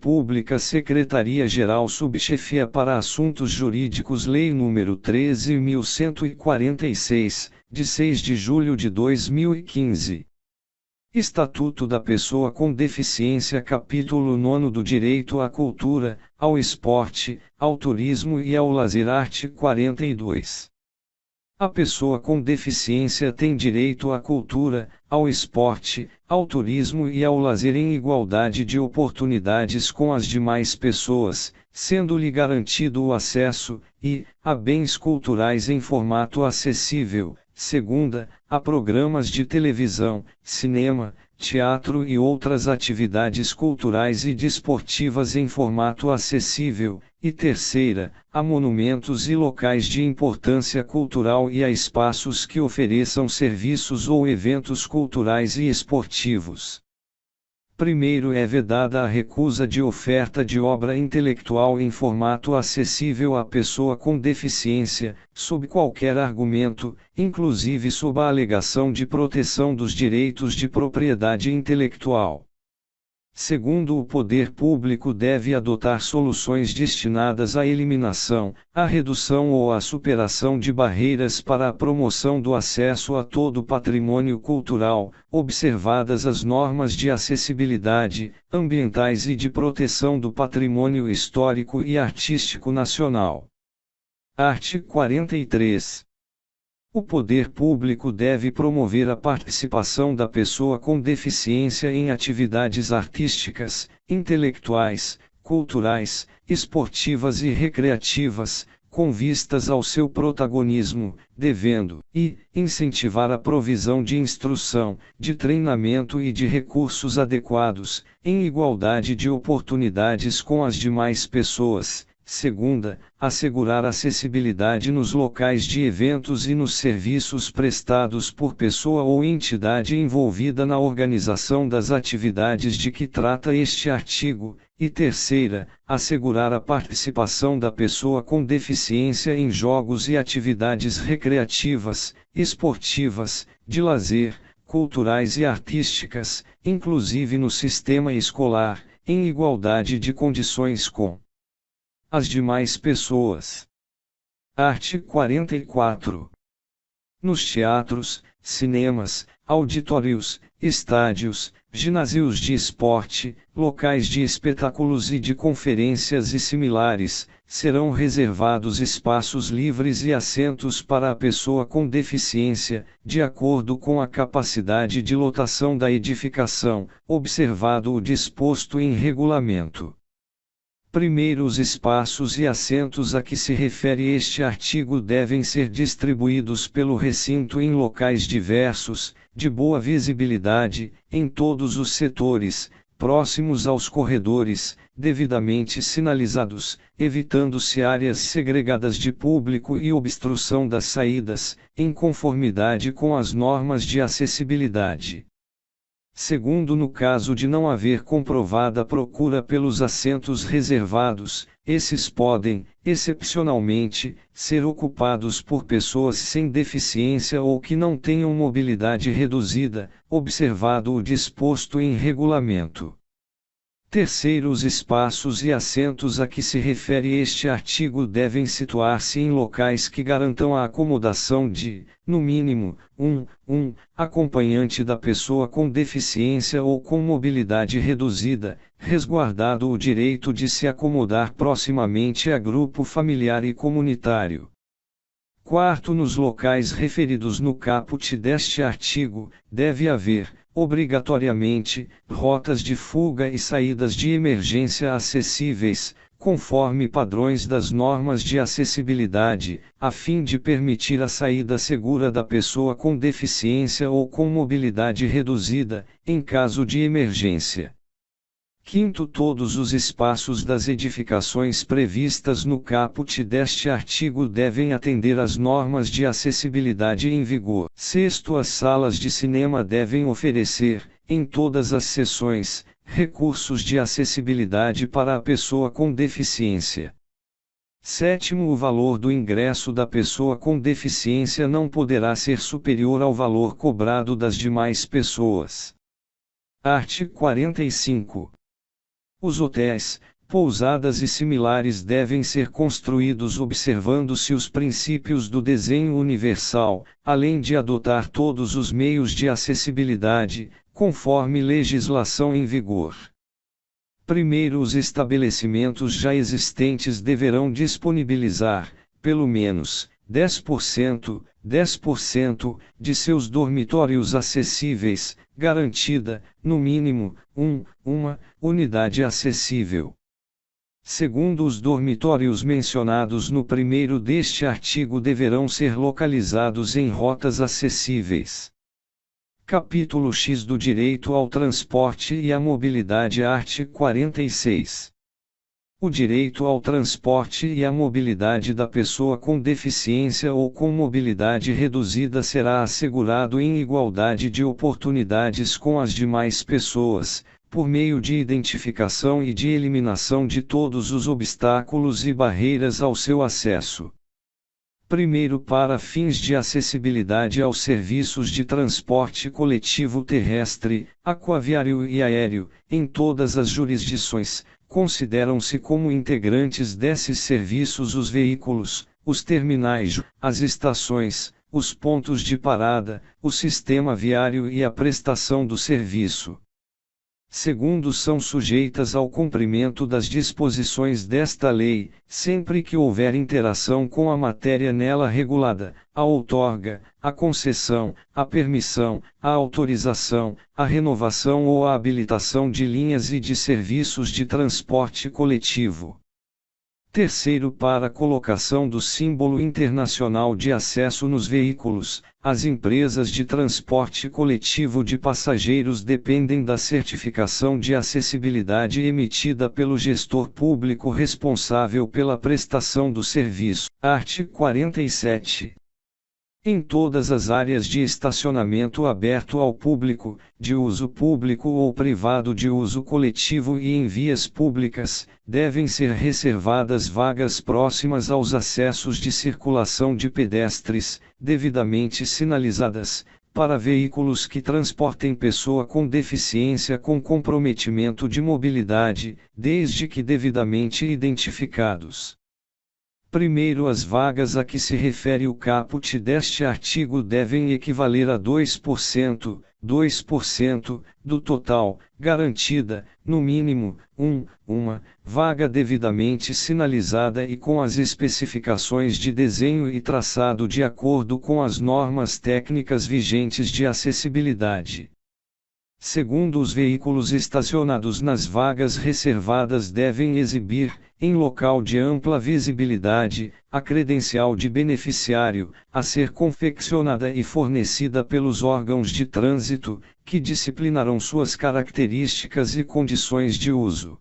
Pública, Secretaria-Geral Subchefia para Assuntos Jurídicos, Lei nº 13.146, de 6 de julho de 2015. Estatuto da Pessoa com Deficiência, Capítulo 9 do Direito à Cultura, ao Esporte, ao Turismo e ao Lazer. Artigo 42. A pessoa com deficiência tem direito à cultura, ao esporte, ao turismo e ao lazer em igualdade de oportunidades com as demais pessoas, sendo-lhe garantido o acesso, a bens culturais em formato acessível, segunda, a programas de televisão, cinema, teatro e outras atividades culturais e desportivas em formato acessível, e terceira, a monumentos e locais de importância cultural e a espaços que ofereçam serviços ou eventos culturais e esportivos. Primeiro, é vedada a recusa de oferta de obra intelectual em formato acessível à pessoa com deficiência, sob qualquer argumento, inclusive sob a alegação de proteção dos direitos de propriedade intelectual. Segundo, o poder público deve adotar soluções destinadas à eliminação, à redução ou à superação de barreiras para a promoção do acesso a todo o patrimônio cultural, observadas as normas de acessibilidade, ambientais e de proteção do patrimônio histórico e artístico nacional. Artigo 43. O poder público deve promover a participação da pessoa com deficiência em atividades artísticas, intelectuais, culturais, esportivas e recreativas, com vistas ao seu protagonismo, devendo incentivar a provisão de instrução, de treinamento e de recursos adequados, em igualdade de oportunidades com as demais pessoas. Segunda, assegurar acessibilidade nos locais de eventos e nos serviços prestados por pessoa ou entidade envolvida na organização das atividades de que trata este artigo. E terceira, assegurar a participação da pessoa com deficiência em jogos e atividades recreativas, esportivas, de lazer, culturais e artísticas, inclusive no sistema escolar, em igualdade de condições com as demais pessoas. Artigo 44. Nos teatros, cinemas, auditórios, estádios, ginásios de esporte, locais de espetáculos e de conferências e similares, serão reservados espaços livres e assentos para a pessoa com deficiência, de acordo com a capacidade de lotação da edificação, observado o disposto em regulamento. Primeiro, os espaços e assentos a que se refere este artigo devem ser distribuídos pelo recinto em locais diversos, de boa visibilidade, em todos os setores, próximos aos corredores, devidamente sinalizados, evitando-se áreas segregadas de público e obstrução das saídas, em conformidade com as normas de acessibilidade. Segundo, no caso de não haver comprovada procura pelos assentos reservados, esses podem, excepcionalmente, ser ocupados por pessoas sem deficiência ou que não tenham mobilidade reduzida, observado o disposto em regulamento. Terceiro, os espaços e assentos a que se refere este artigo devem situar-se em locais que garantam a acomodação de, no mínimo, um acompanhante da pessoa com deficiência ou com mobilidade reduzida, resguardado o direito de se acomodar proximamente a grupo familiar e comunitário. Quarto, nos locais referidos no caput deste artigo, deve haver, obrigatoriamente, rotas de fuga e saídas de emergência acessíveis, conforme padrões das normas de acessibilidade, a fim de permitir a saída segura da pessoa com deficiência ou com mobilidade reduzida, em caso de emergência. Quinto, todos os espaços das edificações previstas no caput deste artigo devem atender às normas de acessibilidade em vigor. Sexto, as salas de cinema devem oferecer, em todas as sessões, recursos de acessibilidade para a pessoa com deficiência. Sétimo, o valor do ingresso da pessoa com deficiência não poderá ser superior ao valor cobrado das demais pessoas. Artigo 45. Os hotéis, pousadas e similares devem ser construídos observando-se os princípios do desenho universal, além de adotar todos os meios de acessibilidade, conforme legislação em vigor. Primeiro, os estabelecimentos já existentes deverão disponibilizar, pelo menos, 10% de seus dormitórios acessíveis, garantida, no mínimo, uma unidade acessível. Segundo, os dormitórios mencionados no primeiro deste artigo deverão ser localizados em rotas acessíveis. Capítulo X do Direito ao Transporte e à Mobilidade, art. 46. O direito ao transporte e à mobilidade da pessoa com deficiência ou com mobilidade reduzida será assegurado em igualdade de oportunidades com as demais pessoas, por meio de identificação e de eliminação de todos os obstáculos e barreiras ao seu acesso. Primeiro, para fins de acessibilidade aos serviços de transporte coletivo terrestre, aquaviário e aéreo, em todas as jurisdições, consideram-se como integrantes desses serviços os veículos, os terminais, as estações, os pontos de parada, o sistema viário e a prestação do serviço. Segundo, são sujeitas ao cumprimento das disposições desta lei, sempre que houver interação com a matéria nela regulada, a outorga, a concessão, a permissão, a autorização, a renovação ou a habilitação de linhas e de serviços de transporte coletivo. Terceiro, para a colocação do símbolo internacional de acesso nos veículos, as empresas de transporte coletivo de passageiros dependem da certificação de acessibilidade emitida pelo gestor público responsável pela prestação do serviço. Art. 47. Em todas as áreas de estacionamento aberto ao público, de uso público ou privado de uso coletivo e em vias públicas, devem ser reservadas vagas próximas aos acessos de circulação de pedestres, devidamente sinalizadas, para veículos que transportem pessoa com deficiência com comprometimento de mobilidade, desde que devidamente identificados. Primeiro, as vagas a que se refere o caput deste artigo devem equivaler a 2% do total, garantida, no mínimo, uma vaga devidamente sinalizada e com as especificações de desenho e traçado de acordo com as normas técnicas vigentes de acessibilidade. Segundo, os veículos estacionados nas vagas reservadas devem exibir, em local de ampla visibilidade, a credencial de beneficiário, a ser confeccionada e fornecida pelos órgãos de trânsito, que disciplinarão suas características e condições de uso.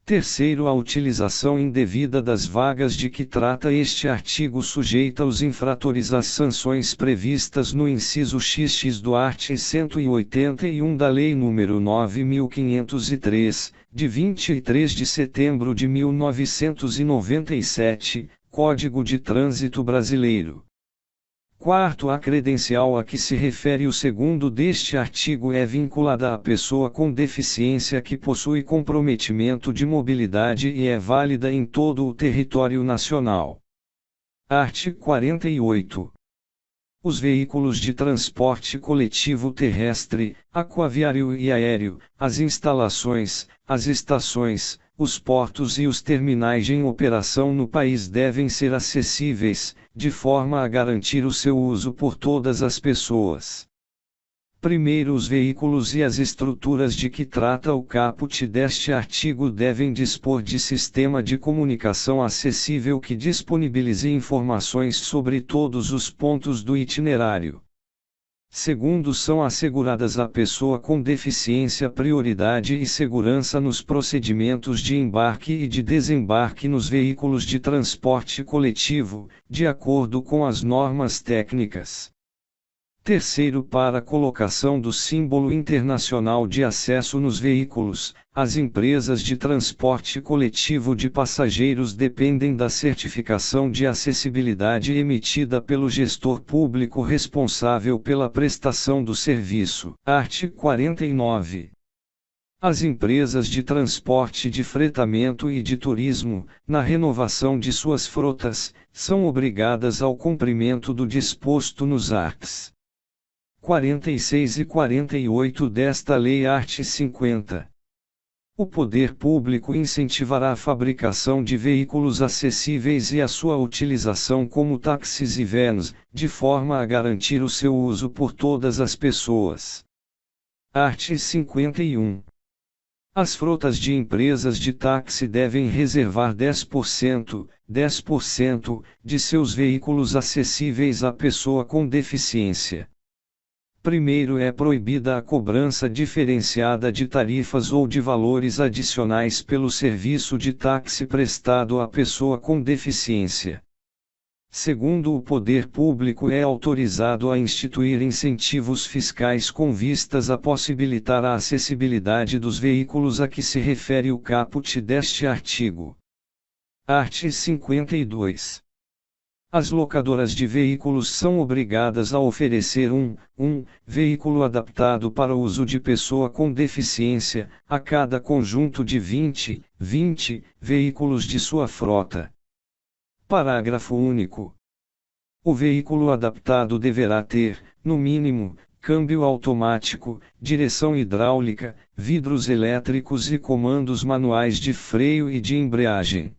Terceiro, a utilização indevida das vagas de que trata este artigo sujeita os infratores às sanções previstas no inciso XX do art. 181 da Lei nº 9.503, de 23 de setembro de 1997, Código de Trânsito Brasileiro. Quarto, a credencial a que se refere o segundo deste artigo é vinculada à pessoa com deficiência que possui comprometimento de mobilidade e é válida em todo o território nacional. Art. 48. Os veículos de transporte coletivo terrestre, aquaviário e aéreo, as instalações, as estações, os portos e os terminais em operação no país devem ser acessíveis, de forma a garantir o seu uso por todas as pessoas. Primeiro, os veículos e as estruturas de que trata o caput deste artigo devem dispor de sistema de comunicação acessível que disponibilize informações sobre todos os pontos do itinerário. Segundo, são asseguradas à pessoa com deficiência prioridade e segurança nos procedimentos de embarque e de desembarque nos veículos de transporte coletivo, de acordo com as normas técnicas. Terceiro, para a colocação do símbolo internacional de acesso nos veículos, as empresas de transporte coletivo de passageiros dependem da certificação de acessibilidade emitida pelo gestor público responsável pela prestação do serviço. Art. 49. As empresas de transporte de fretamento e de turismo, na renovação de suas frotas, são obrigadas ao cumprimento do disposto nos arts. 46 e 48 desta Lei art. 50. O poder público incentivará a fabricação de veículos acessíveis e a sua utilização como táxis e vans, de forma a garantir o seu uso por todas as pessoas. Art. 51. As frotas de empresas de táxi devem reservar 10% de seus veículos acessíveis à pessoa com deficiência. Primeiro, é proibida a cobrança diferenciada de tarifas ou de valores adicionais pelo serviço de táxi prestado à pessoa com deficiência. Segundo, o poder público é autorizado a instituir incentivos fiscais com vistas a possibilitar a acessibilidade dos veículos a que se refere o caput deste artigo. Art. 52. As locadoras de veículos são obrigadas a oferecer um veículo adaptado para o uso de pessoa com deficiência, a cada conjunto de 20 veículos de sua frota. Parágrafo único. O veículo adaptado deverá ter, no mínimo, câmbio automático, direção hidráulica, vidros elétricos e comandos manuais de freio e de embreagem.